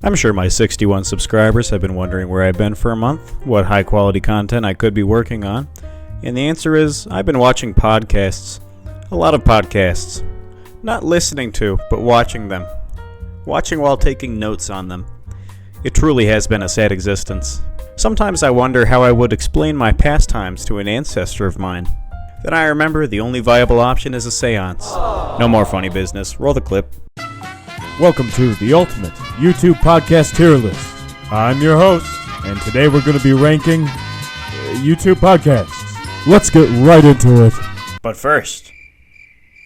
I'm sure my 61 subscribers have been wondering where I've been for a month, what high quality content I could be working on, and the answer is I've been watching podcasts. A lot of podcasts. Not listening to, but watching them. Watching while taking notes on them. It truly has been a sad existence. Sometimes I wonder how I would explain my pastimes to an ancestor of mine. Then I remember the only viable option is a seance. No more funny business. Roll the clip. Welcome to the ultimate YouTube podcast tier list. I'm your host, and today we're going to be ranking YouTube podcasts. Let's get right into it. But first,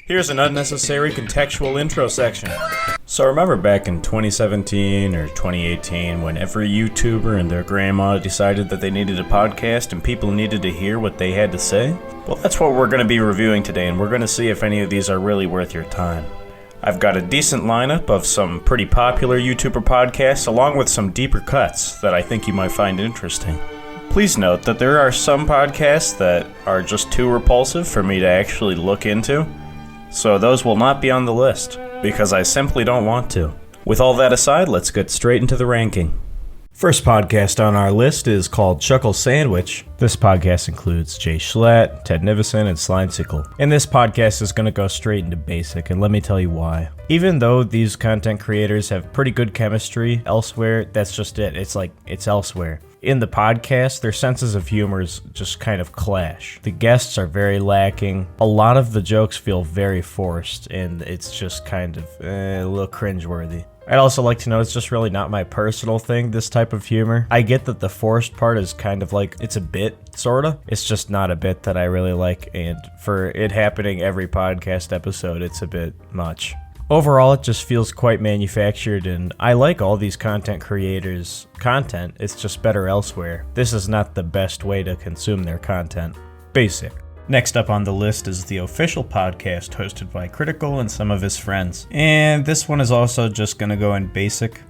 here's an unnecessary contextual intro section. So remember back in 2017 or 2018 when every YouTuber and their grandma decided that they needed a podcast and people needed to hear what they had to say? Well, that's what we're going to be reviewing today, and we're going to see if any of these are really worth your time. I've got a decent lineup of some pretty popular YouTuber podcasts along with some deeper cuts that I think you might find interesting. Please note that there are some podcasts that are just too repulsive for me to actually look into, so those will not be on the list, because I simply don't want to. With all that aside, let's get straight into the ranking. First podcast on our list is called Chuckle Sandwich. This podcast includes Jay Schlatt, Ted Nivison, and Slimesicle. And this podcast is going to go straight into basic, and let me tell you why. Even though these content creators have pretty good chemistry elsewhere, that's just it. It's elsewhere. In the podcast, their senses of humor just kind of clash. The guests are very lacking. A lot of the jokes feel very forced, and it's just kind of a little cringeworthy. I'd also like to know it's just really not my personal thing, this type of humor. I get that the forced part is kind of like, it's a bit, sorta. It's just not a bit that I really like, and for it happening every podcast episode, it's a bit much. Overall, it just feels quite manufactured, and I like all these content creators' content, it's just better elsewhere. This is not the best way to consume their content. Basic. Next up on the list is the official podcast hosted by Critical and some of his friends. And this one is also just gonna go in basic.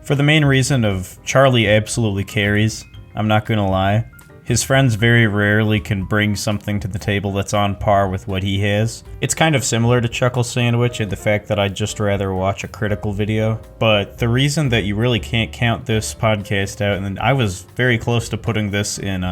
For the main reason of Charlie absolutely carries, I'm not gonna lie. His friends very rarely can bring something to the table that's on par with what he has. It's kind of similar to Chuckle Sandwich in the fact that I'd just rather watch a Critical video. But the reason that you really can't count this podcast out, and I was very close to putting this in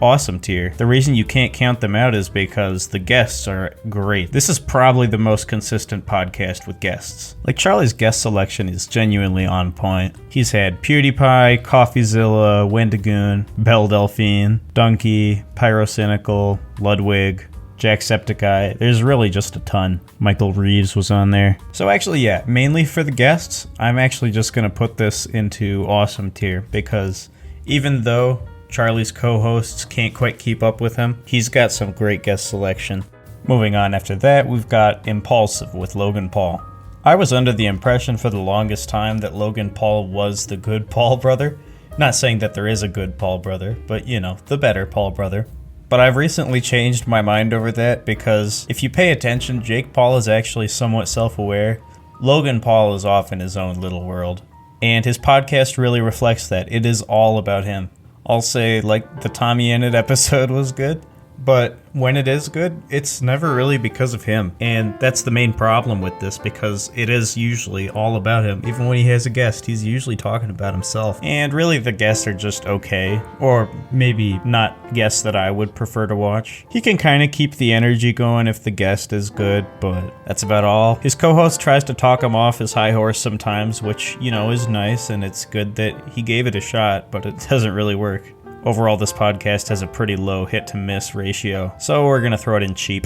awesome tier. The reason you can't count them out is because the guests are great. This is probably the most consistent podcast with guests. Like, Charlie's guest selection is genuinely on point. He's had PewDiePie, CoffeeZilla, Wendigoon, Belle Delphine, Donkey, Pyrocynical, Ludwig, Jacksepticeye. There's really just a ton. Michael Reeves was on there. So actually, yeah, mainly for the guests, I'm actually just gonna put this into awesome tier because even though Charlie's co-hosts can't quite keep up with him, he's got some great guest selection. Moving on after that, we've got Impulsive with Logan Paul. I was under the impression for the longest time that Logan Paul was the good Paul brother. Not saying that there is a good Paul brother, but you know, the better Paul brother. But I've recently changed my mind over that because if you pay attention, Jake Paul is actually somewhat self-aware. Logan Paul is off in his own little world. And his podcast really reflects that. It is all about him. I'll say, like, the Tommy Innit episode was good, but when it is good, it's never really because of him. And that's the main problem with this, because it is usually all about him. Even when he has a guest, he's usually talking about himself. And really, the guests are just okay, or maybe not guests that I would prefer to watch. He can kind of keep the energy going if the guest is good, but that's about all. His co-host tries to talk him off his high horse sometimes, which, you know, is nice, and it's good that he gave it a shot, but it doesn't really work. Overall, this podcast has a pretty low hit-to-miss ratio, so we're gonna throw it in cheap.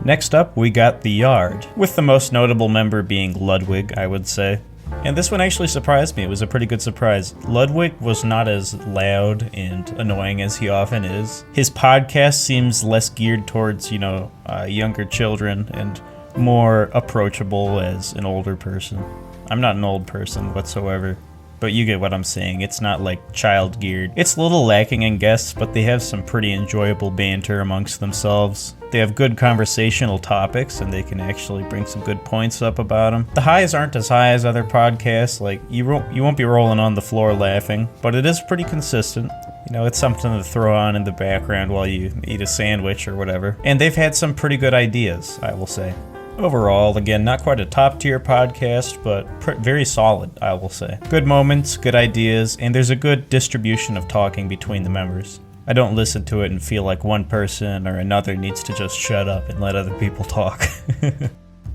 Next up, we got The Yard, with the most notable member being Ludwig, I would say. And this one actually surprised me. It was a pretty good surprise. Ludwig was not as loud and annoying as he often is. His podcast seems less geared towards, younger children and more approachable as an older person. I'm not an old person whatsoever. But you get what I'm saying. It's not like child geared. It's a little lacking in guests, but they have some pretty enjoyable banter amongst themselves. They have good conversational topics, and they can actually bring some good points up about them. The highs aren't as high as other podcasts. Like, you won't be rolling on the floor laughing, but it is pretty consistent. It's something to throw on in the background while you eat a sandwich or whatever. And they've had some pretty good ideas, I will say. Overall, again, not quite a top tier podcast, but very solid, I will say. Good moments, good ideas, and there's a good distribution of talking between the members. I don't listen to it and feel like one person or another needs to just shut up and let other people talk.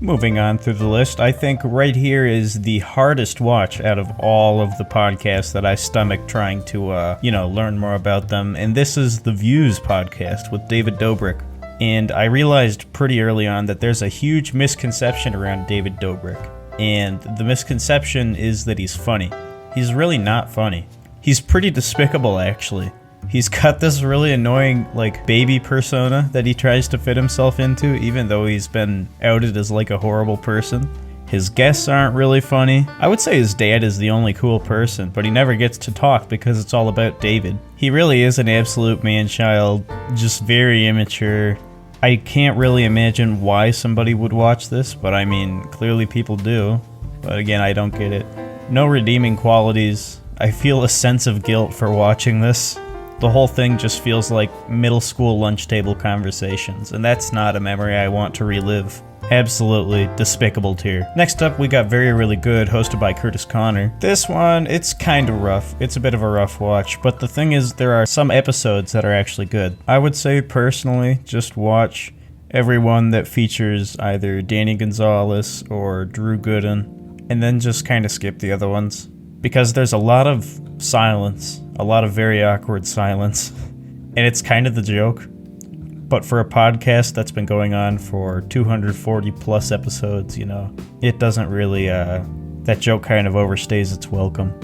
Moving on through the list, I think right here is the hardest watch out of all of the podcasts that I stomach trying to, learn more about them. And this is the Views podcast with David Dobrik. And I realized pretty early on that there's a huge misconception around David Dobrik. And the misconception is that he's funny. He's really not funny. He's pretty despicable, actually. He's got this really annoying, baby persona that he tries to fit himself into, even though he's been outed as, a horrible person. His guests aren't really funny. I would say his dad is the only cool person, but he never gets to talk because it's all about David. He really is an absolute man-child, just very immature. I can't really imagine why somebody would watch this, but I mean, clearly people do. But again, I don't get it. No redeeming qualities. I feel a sense of guilt for watching this. The whole thing just feels like middle school lunch table conversations, and that's not a memory I want to relive. Absolutely despicable tier. Next up, we got Very Really Good, hosted by Curtis Connor. This one, it's kind of rough. It's a bit of a rough watch, but the thing is, there are some episodes that are actually good. I would say, personally, just watch every one that features either Danny Gonzalez or Drew Gooden, and then just kind of skip the other ones. Because there's a lot of silence, a lot of very awkward silence, and it's kind of the joke. But for a podcast that's been going on for 240 plus episodes, it doesn't really, that joke kind of overstays its welcome.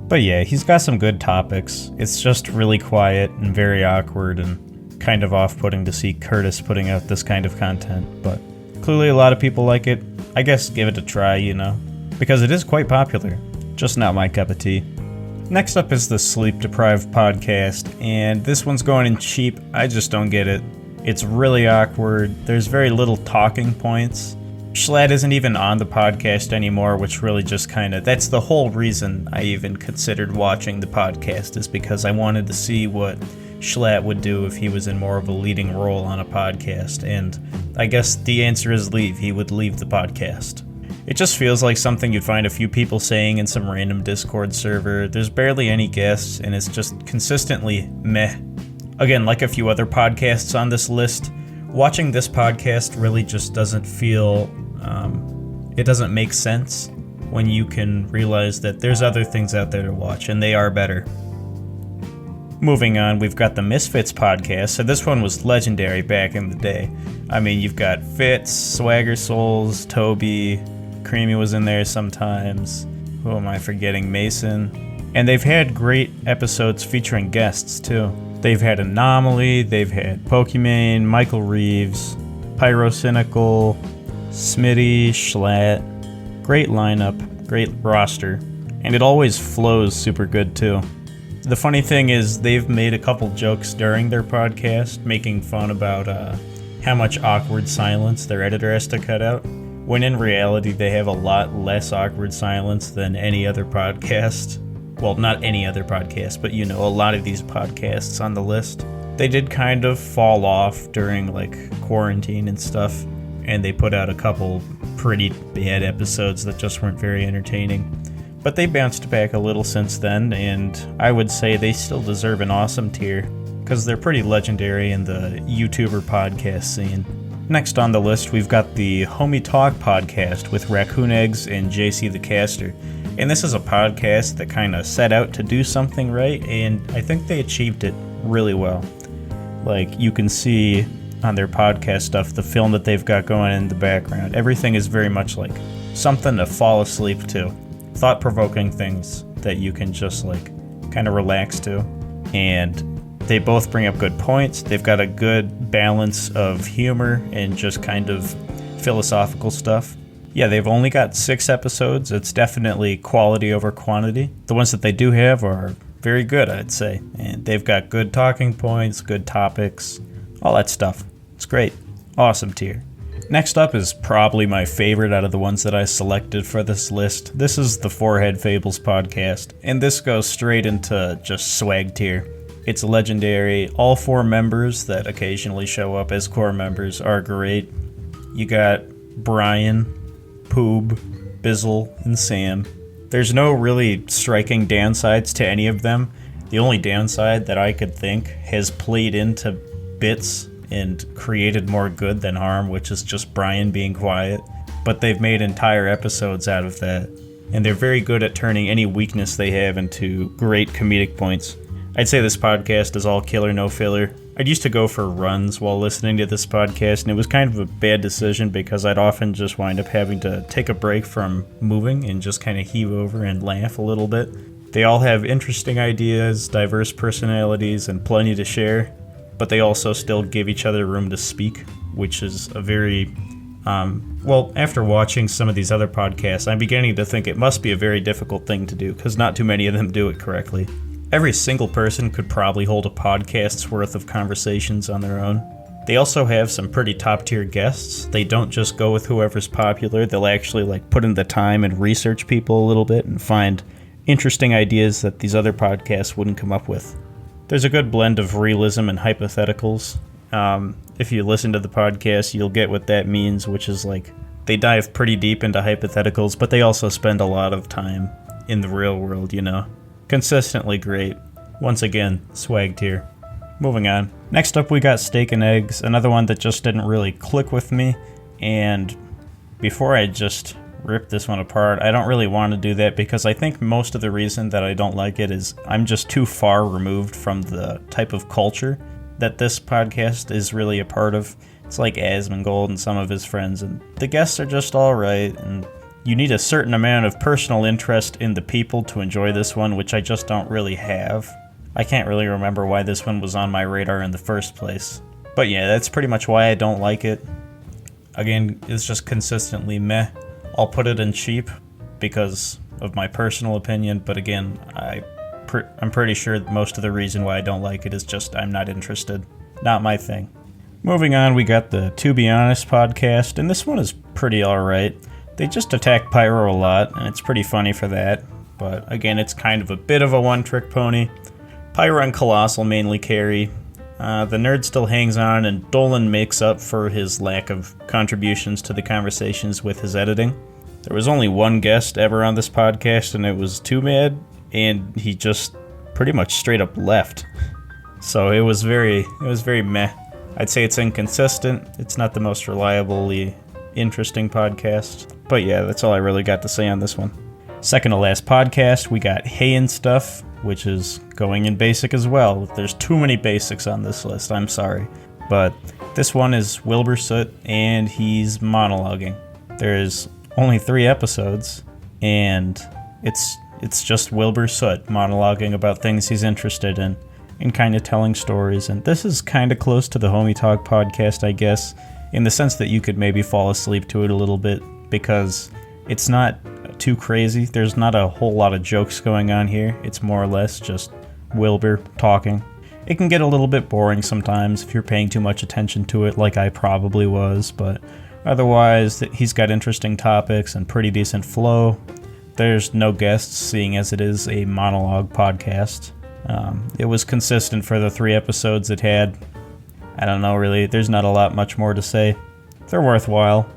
But yeah, he's got some good topics. It's just really quiet and very awkward and kind of off-putting to see Curtis putting out this kind of content. But clearly a lot of people like it. I guess give it a try, because it is quite popular. Just not my cup of tea. Next up is the Sleep Deprived podcast, and this one's going in cheap. I just don't get it. It's really awkward. There's very little talking points. Schlatt isn't even on the podcast anymore, which really just that's the whole reason I even considered watching the podcast, is because I wanted to see what Schlatt would do if he was in more of a leading role on a podcast, and I guess the answer is leave. He would leave the podcast. It just feels like something you'd find a few people saying in some random Discord server. There's barely any guests, and it's just consistently meh. Again, like a few other podcasts on this list, watching this podcast really just doesn't feel, it doesn't make sense when you can realize that there's other things out there to watch, and they are better. Moving on, we've got the Misfits podcast. So this one was legendary back in the day. I mean, you've got Fitz, Swagger Souls, Toby, Creamy was in there sometimes. Who am I forgetting? Mason. And they've had great episodes featuring guests, too. They've had Anomaly, they've had Pokimane, Michael Reeves, Pyrocynical, Smitty, Schlatt. Great lineup, great roster. And it always flows super good, too. The funny thing is, they've made a couple jokes during their podcast, making fun about how much awkward silence their editor has to cut out. When in reality, they have a lot less awkward silence than any other podcast. Well, not any other podcast, but a lot of these podcasts on the list. They did kind of fall off during quarantine and stuff, and they put out a couple pretty bad episodes that just weren't very entertaining. But they bounced back a little since then, and I would say they still deserve an awesome tier, because they're pretty legendary in the YouTuber podcast scene. Next on the list, we've got the Homie Talk podcast with Raccoon Eggs and JC the Caster. And this is a podcast that kind of set out to do something right, and I think they achieved it really well. You can see on their podcast stuff, the film that they've got going in the background. Everything is very much something to fall asleep to. Thought-provoking things that you can just kind of relax to. And they both bring up good points. They've got a good balance of humor and just kind of philosophical stuff. Yeah, they've only got 6 episodes. It's definitely quality over quantity. The ones that they do have are very good, I'd say. And they've got good talking points, good topics, all that stuff. It's great. Awesome tier. Next up is probably my favorite out of the ones that I selected for this list. This is the Forehead Fables podcast, and this goes straight into just swag tier. It's legendary. All 4 members that occasionally show up as core members are great. you got Brian, Poob, Bizzle, and Sam. There's no really striking downsides to any of them. The only downside that I could think has played into bits and created more good than harm, which is just Brian being quiet. But they've made entire episodes out of that. And they're very good at turning any weakness they have into great comedic points. I'd say this podcast is all killer, no filler. I'd used to go for runs while listening to this podcast, and it was kind of a bad decision because I'd often just wind up having to take a break from moving and just kind of heave over and laugh a little bit. They all have interesting ideas, diverse personalities, and plenty to share, but they also still give each other room to speak, which is a very... after watching some of these other podcasts, I'm beginning to think it must be a very difficult thing to do, because not too many of them do it correctly. Every single person could probably hold a podcast's worth of conversations on their own. They also have some pretty top-tier guests. They don't just go with whoever's popular. They'll actually put in the time and research people a little bit and find interesting ideas that these other podcasts wouldn't come up with. There's a good blend of realism and hypotheticals. If you listen to the podcast, you'll get what that means, which is they dive pretty deep into hypotheticals, but they also spend a lot of time in the real world, Consistently great. Once again, swag tier. Moving on. Next up, we got Steak and Eggs, another one that just didn't really click with me. And before I just rip this one apart, I don't really want to do that because I think most of the reason that I don't like it is I'm just too far removed from the type of culture that this podcast is really a part of. It's like Asmongold and some of his friends, and the guests are just alright, and you need a certain amount of personal interest in the people to enjoy this one, which I just don't really have. I can't really remember why this one was on my radar in the first place. But yeah, that's pretty much why I don't like it. Again, it's just consistently meh. I'll put it in cheap because of my personal opinion, but again, I'm pretty sure most of the reason why I don't like it is just I'm not interested. Not my thing. Moving on, we got the To Be Honest podcast, and this one is pretty alright. They just attack Pyro a lot, and it's pretty funny for that. But again, it's kind of a bit of a one-trick pony. Pyro and Colossal mainly carry. The nerd still hangs on, and Dolan makes up for his lack of contributions to the conversations with his editing. There was only one guest ever on this podcast, and it was Too Mad, and he just pretty much straight up left. So it was very meh. I'd say it's inconsistent. It's not the most reliably interesting podcast. But yeah, that's all I really got to say on this one. Second to last podcast, we got Hey and Stuff, which is going in basic as well. There's too many basics on this list, I'm sorry. But this one is Wilbur Soot, and he's monologuing. There's only 3 episodes, and it's just Wilbur Soot monologuing about things he's interested in and kind of telling stories. And this is kind of close to the Homie Talk podcast, I guess, in the sense that you could maybe fall asleep to it a little bit because it's not too crazy. There's not a whole lot of jokes going on here. It's more or less just Wilbur talking. It can get a little bit boring sometimes if you're paying too much attention to it, like I probably was, but otherwise he's got interesting topics and pretty decent flow. There's no guests, seeing as it is a monologue podcast. It was consistent for the 3 episodes it had. I don't know, really. There's not a lot much more to say. They're worthwhile.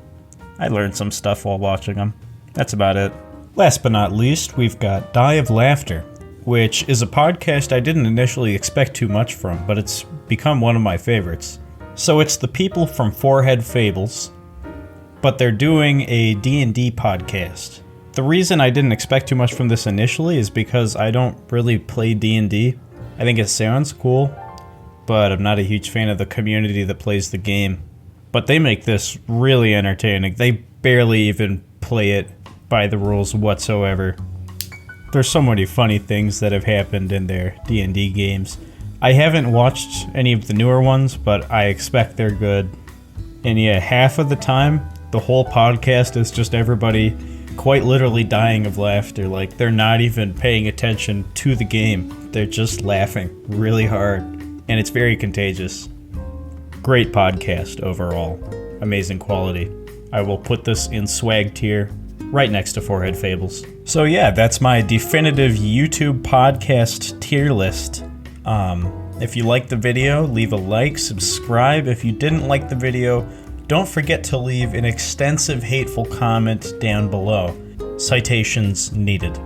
I learned some stuff while watching them. That's about it. Last but not least, we've got Die of Laughter, which is a podcast I didn't initially expect too much from, but it's become one of my favorites. So it's the people from Forehead Fables, but they're doing a D&D podcast. The reason I didn't expect too much from this initially is because I don't really play D&D. I think it sounds cool, but I'm not a huge fan of the community that plays the game. But they make this really entertaining. They barely even play it by the rules whatsoever. There's so many funny things that have happened in their D&D games. I haven't watched any of the newer ones, but I expect they're good. And yeah, half of the time, the whole podcast is just everybody quite literally dying of laughter. Like, they're not even paying attention to the game. They're just laughing really hard. And it's very contagious. Great podcast overall. Amazing quality. I will put this in swag tier right next to Forehead Fables. So yeah, that's my definitive YouTube podcast tier list. If you liked the video, leave a like, subscribe. If you didn't like the video, don't forget to leave an extensive hateful comment down below. Citations needed.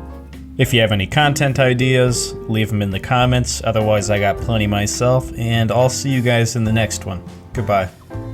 If you have any content ideas, leave them in the comments. Otherwise, I got plenty myself, and I'll see you guys in the next one. Goodbye.